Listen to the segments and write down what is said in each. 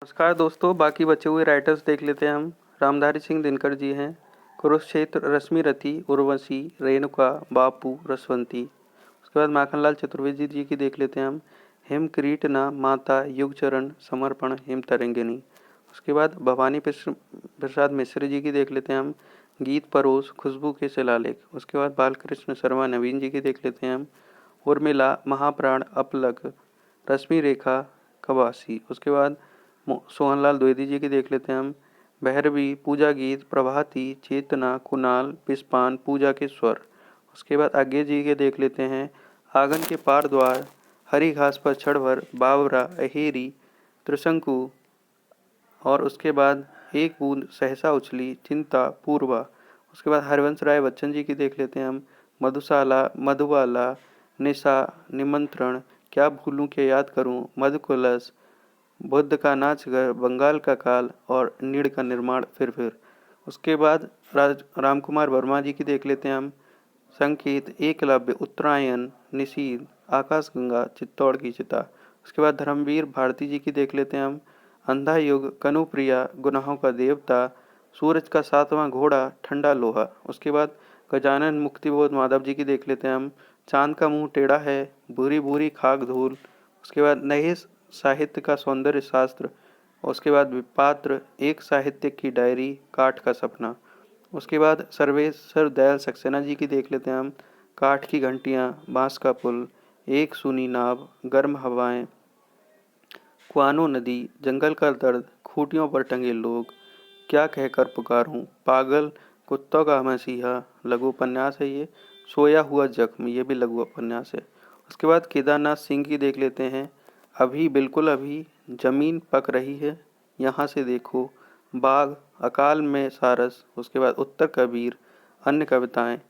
नमस्कार दोस्तों, बाकी बचे हुए राइटर्स देख लेते हैं हम। रामधारी सिंह दिनकर जी हैं। कुरुक्षेत्र, रश्मिरथी, उर्वशी, रेणुका, बापू, रसवंती। उसके बाद माखनलाल चतुर्वेदी जी की देख लेते हैं हम। हिम किरीटना, माता, युगचरण, समर्पण, हिम तरंगिणी। उसके बाद भवानी प्रसाद मिश्र जी की देख लेते हैं हम। गीत परोस, खुशबू के शिलालेख। उसके बाद बालकृष्ण शर्मा नवीन जी की देख लेते हैं हम। उर्मिला, महाप्राण, अपलक, रश्मि रेखा, कवासी। उसके बाद सोहनलाल द्विवेदी जी की देख लेते हैं हम। भैरवी, पूजा गीत, प्रभाती, चेतना, कुणाल, पिस्पान, पूजा के स्वर। उसके बाद आगे जी के देख लेते हैं। आंगन के पार द्वार, हरी घास पर छड़वर, बावरा, अहेरी, त्रिशंकु। और उसके बाद एक बूंद सहसा उछली, चिंता, पूर्वा। उसके बाद हरिवंश राय बच्चन जी की देख लेते हैं हम। मधुशाला, मधुबाला, निशा, निमंत्रण, क्या भूलूं क्या याद करूं, मधुकलश, बुद्ध का नाचघर, बंगाल का काल और नीड़ का निर्माण फिर। उसके बाद रामकुमार वर्मा जी की देख लेते हैं हम। संकेत, एकलव्य, उत्तरायण, निशीथ, आकाशगंगा, चित्तौड़ की चिता। उसके बाद धर्मवीर भारती जी की देख लेते हैं हम। अंधा युग, कनुप्रिया, गुनाहों का देवता, सूरज का सातवां घोड़ा, ठंडा लोहा। उसके बाद गजानन मुक्तिबोध माधव जी की देख लेते हैं हम। चांद का मुंह टेढ़ा है, भूरी भूरी खाक धूल। उसके बाद नए साहित्य का सौंदर्य शास्त्र। उसके बाद विपात्र, एक साहित्यिक की डायरी, काठ का सपना। उसके बाद सर्वेश्वर दयाल सक्सेना जी की देख लेते हैं हम। काठ की घंटियां, बांस का पुल, एक सूनी नाव, गर्म हवाएं, कुआनो नदी, जंगल का दर्द, खूंटियों पर टंगे लोग, क्या कहकर पुकारूं, पागल, कुत्तों का मसीहा, लघु उपन्यास है ये। सोया हुआ जख्म, ये भी लघु उपन्यास है। उसके बाद केदारनाथ सिंह की देख लेते हैं। अभी, बिल्कुल अभी, जमीन पक रही है, यहाँ से देखो, बाघ, अकाल में सारस। उसके बाद उत्तर कबीर, अन्य कविताएं।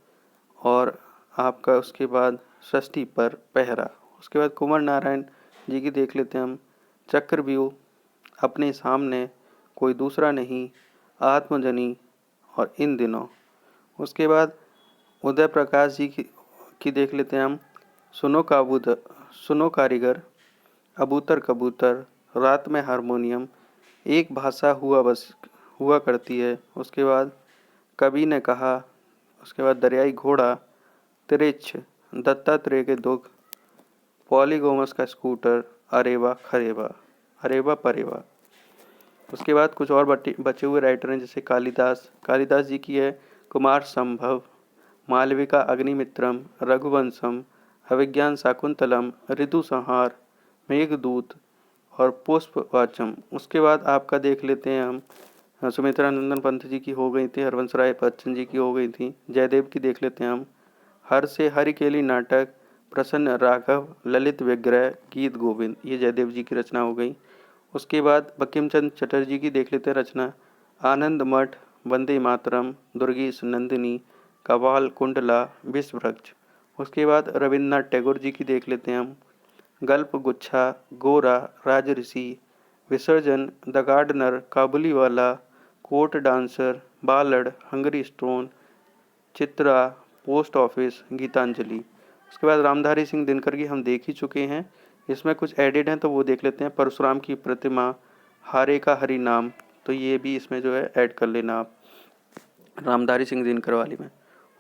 और आपका उसके बाद षष्ठी पर पहरा। उसके बाद कुंवर नारायण जी की देख लेते हैं हम। चक्रव्यूह, अपने सामने, कोई दूसरा नहीं, आत्मजनी और इन दिनों। उसके बाद उदय प्रकाश जी की देख लेते हैं हम। सुनो कारीगर, अबूतर कबूतर, रात में हारमोनियम, एक भाषा हुआ करती है। उसके बाद कवि ने कहा। उसके बाद दरियाई घोड़ा, तिरिच्छ, दत्तात्रेय के दुख, पॉलीगोमस का स्कूटर, अरेवा खरेवा, अरेवा परेवा। उसके बाद कुछ और बचे हुए राइटर हैं, जैसे कालिदास जी की है कुमार संभव, मालविका अग्निमित्रम, रघुवंशम, अभिज्ञान शाकुंतलम, ऋतु संहार, मेघदूत और पुष्पवाचम। उसके बाद आपका देख लेते हैं हम। सुमित्रा नंदन पंत जी की हो गई थी, हरवंश राय बच्चन जी की हो गई थी। जयदेव की देख लेते हैं हम। हर से हरिकेली नाटक, प्रसन्न राघव, ललित विग्रह, गीत गोविंद, ये जयदेव जी की रचना हो गई। उसके बाद बंकिम चंद्र चटर्जी की देख लेते हैं रचना। आनंद मठ, वंदे मातरम, दुर्गेश नंदिनी, कवाल कुंडला, विश्व वृक्ष। उसके बाद रविन्द्रनाथ टैगोर जी की देख लेते हैं हम। गल्प गुच्छा, गोरा, राजऋषि, विसर्जन, the gardener, Kabuliwala, court dancer, बालड़, hungry stone, Chitra, post office, Gitanjali. उसके बाद रामधारी सिंह दिनकर की हम देख ही चुके हैं। इसमें कुछ एडिड हैं तो वो देख लेते हैं। परशुराम की प्रतिमा, हारे का हरि नाम, तो ये भी इसमें जो है ऐड कर लेना आप रामधारी सिंह दिनकर वाली में।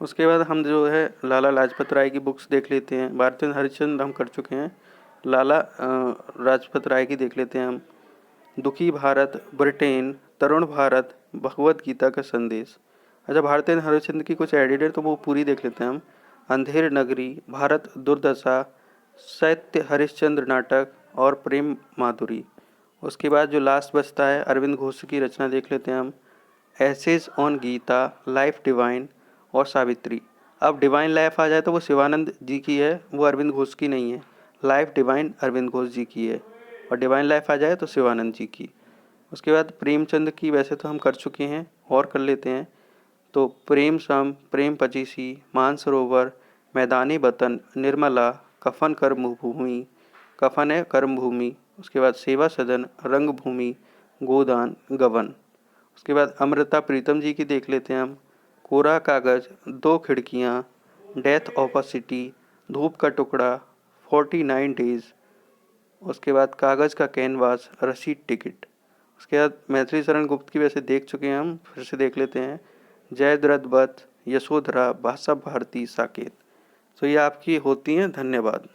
उसके बाद हम जो है लाला लाजपत राय की बुक्स देख लेते हैं। भारतेंद्र हरिश्चंद्र हम कर चुके हैं। लाला लाजपत राय की देख लेते हैं हम। दुखी भारत, ब्रिटेन, तरुण भारत, भगवत गीता का संदेश। अच्छा, भारतेंद्र हरिश्चंद्र की कुछ एडिट है तो वो पूरी देख लेते हैं हम। अंधेर नगरी, भारत दुर्दशा, सत्य हरिश्चंद्र नाटक और प्रेम माधुरी। उसके बाद जो लास्ट बचता है, अरविंद घोष की रचना देख लेते हैं हम। Essays on Gita, life divine और सावित्री। अब डिवाइन लाइफ आ जाए तो वो शिवानंद जी की है, वो अरविंद घोष की नहीं है। लाइफ डिवाइन अरविंद घोष जी की है और डिवाइन लाइफ आ जाए तो शिवानंद जी की। उसके बाद प्रेमचंद की वैसे तो हम कर चुके हैं और कर लेते हैं। तो प्रेम सम, प्रेम पचीसी, मानसरोवर, मैदानी वतन, निर्मला, कफन कर्म भूमि, कफन है कर्म भूमि। उसके बाद सेवा सदन, रंग भूमि, गोदान, गवन। उसके बाद अमृता प्रीतम जी की देख लेते हैं हम। कोरा कागज, दो खिड़कियाँ, डेथ ऑफ अ सिटी, धूप का टुकड़ा, 49 डेज। उसके बाद कागज़ का कैनवास, रसीद टिकट। उसके बाद मैथिली शरण गुप्त की वैसे देख चुके हैं हम, फिर से देख लेते हैं। जयद्रथ वध, यशोधरा, भाषा भारती, साकेत। तो ये आपकी होती हैं। धन्यवाद।